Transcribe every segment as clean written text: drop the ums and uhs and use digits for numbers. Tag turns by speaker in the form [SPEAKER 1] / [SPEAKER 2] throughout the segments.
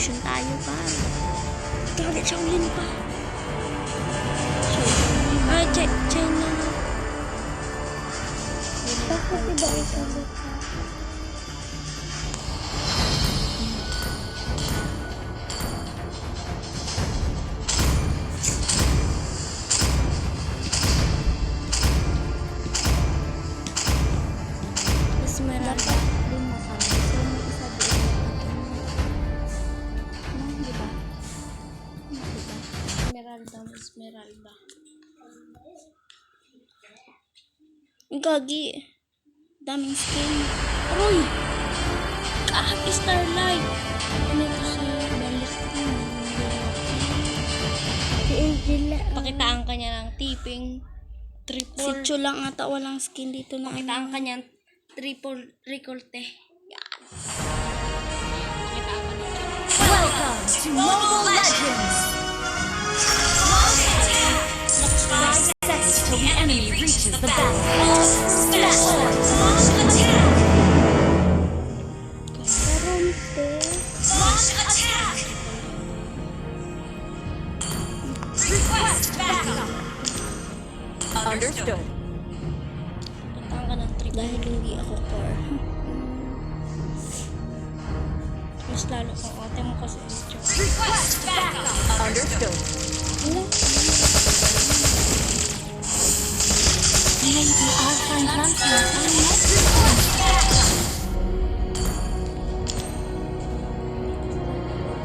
[SPEAKER 1] potion tayo pa. Target Shaolin pa. Ay, China.
[SPEAKER 2] Bakit iba ito?
[SPEAKER 1] Esmeralda.
[SPEAKER 2] Din mo kami. So, may isa doon. Di ba?
[SPEAKER 1] Esmeralda. Ang gagi. Daming skin. Aroy! Starlight. Ano ito si Balestin?
[SPEAKER 2] Si Angela.
[SPEAKER 1] Pakitaan ka niya ng tipping. Triple. Si Chu lang ata walang skin dito na. Pakitaan ka niya triple recolte. Yan. Pakitaan ka niya.
[SPEAKER 3] Welcome to Mobile Legends! 5 seconds till the enemy reaches the battle. Splash! Launch attack!
[SPEAKER 2] Karante.
[SPEAKER 3] Launch attack! Request backup! Understood.
[SPEAKER 1] Pakitaan ka ng triple. Dahil hindi ako core. Mas lalo kung ate mo kasi ito.
[SPEAKER 3] Request backup! Understood. Maybe I'll find Lancelot on the next request backup!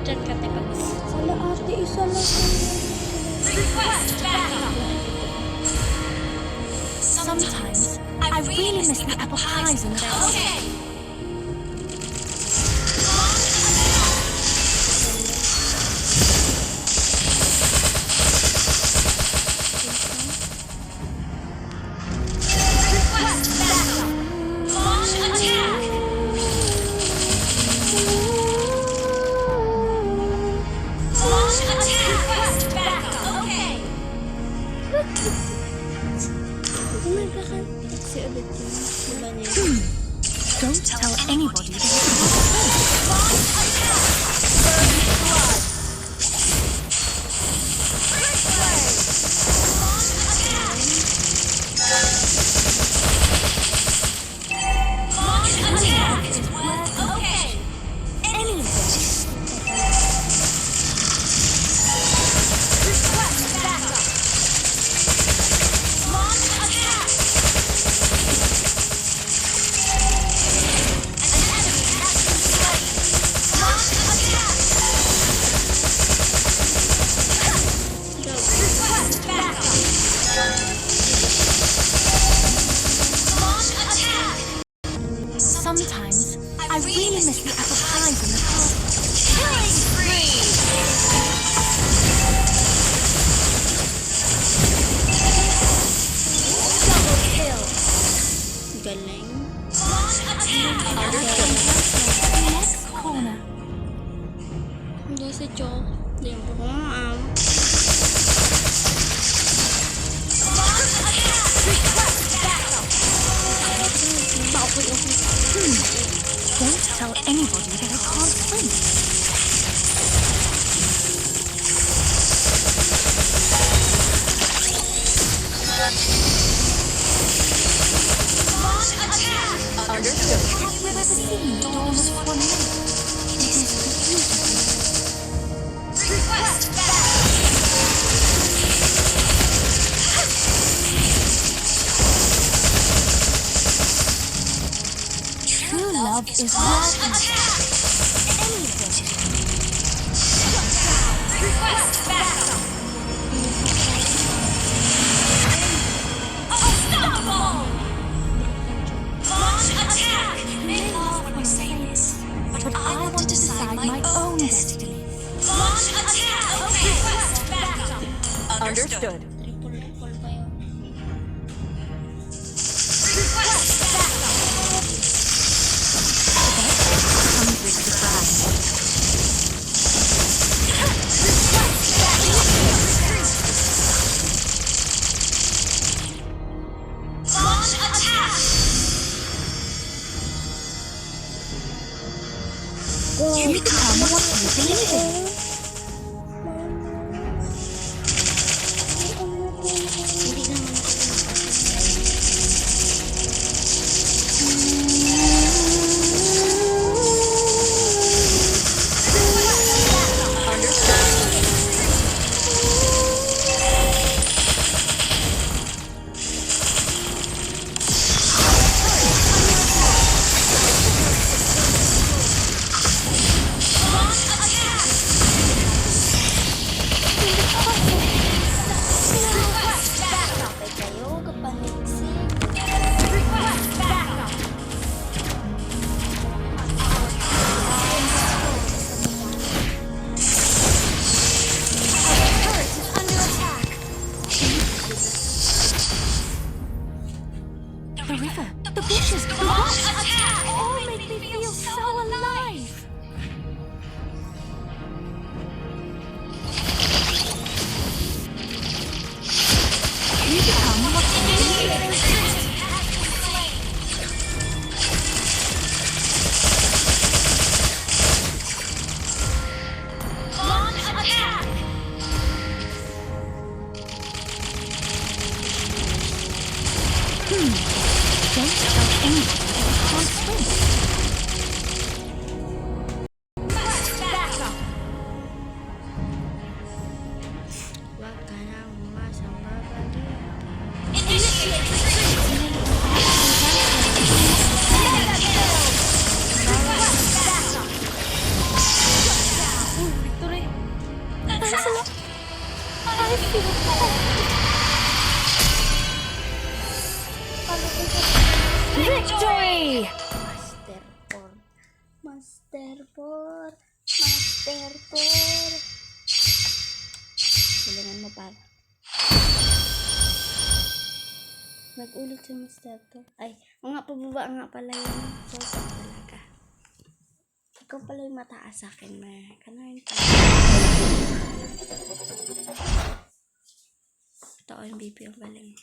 [SPEAKER 1] Diyan ka tayo pag
[SPEAKER 2] Sala ate, isa lang.
[SPEAKER 3] Request backup! Sometimes I really miss the apple pies in the house. Okay! Request backup! Launch attack! Launch attack! Request backup! Okay!
[SPEAKER 1] si ulit yun. Diba niya?
[SPEAKER 3] Don't tell anybody that launch attack! Burning blood! Quick play! Launch attack! Launch attack! Okay! Any of this. Request backup! Launch attack! An enemy has been slain! Launch attack! Request backup! Launch attack! Sometimes I really miss the apple pies in the house. Killing spree! Double kill!
[SPEAKER 1] Galing.
[SPEAKER 3] Launch attack! Next corner.
[SPEAKER 1] Hindi si Cho. Hindi mo ko maam.
[SPEAKER 3] Launch attack! Request backup! Don't tell anybody that I can't swim. Launch attack! Understood. Have you ever seen Dawn of Tornado? It is beautiful. Request backup! True love is launch attack! Anything. Request backup! Unstoppable! Launch attack! You may laugh when I say this, but I want to decide my own destiny. Launch attack! Okay. Request backup! Understood.
[SPEAKER 1] Triple pa yun.
[SPEAKER 3] Request backup! Comes with the prize. Request backup!
[SPEAKER 2] Go.
[SPEAKER 3] You become what you believe in.
[SPEAKER 1] Hindi naman ako kapay kayo, kapaniksik.
[SPEAKER 3] The river, the bushes, the rocks, all make me feel so alive. You become what you believe in. Launch attack! Don't tell anyone I can't swim. Back up!
[SPEAKER 1] Wag ka na umasang babalik.
[SPEAKER 3] Initiate retreat!
[SPEAKER 1] Victory!
[SPEAKER 3] I feel victory!
[SPEAKER 1] Master 4. Master 4. Master 4. Galingan mo para. Nag-ulit si Master 2. Ay, o nga, pababa nga pala yun. So, talaga. Ikaw pala yung mataas sa akin, Mer. Kanain pa. Ito, MVP ang galing.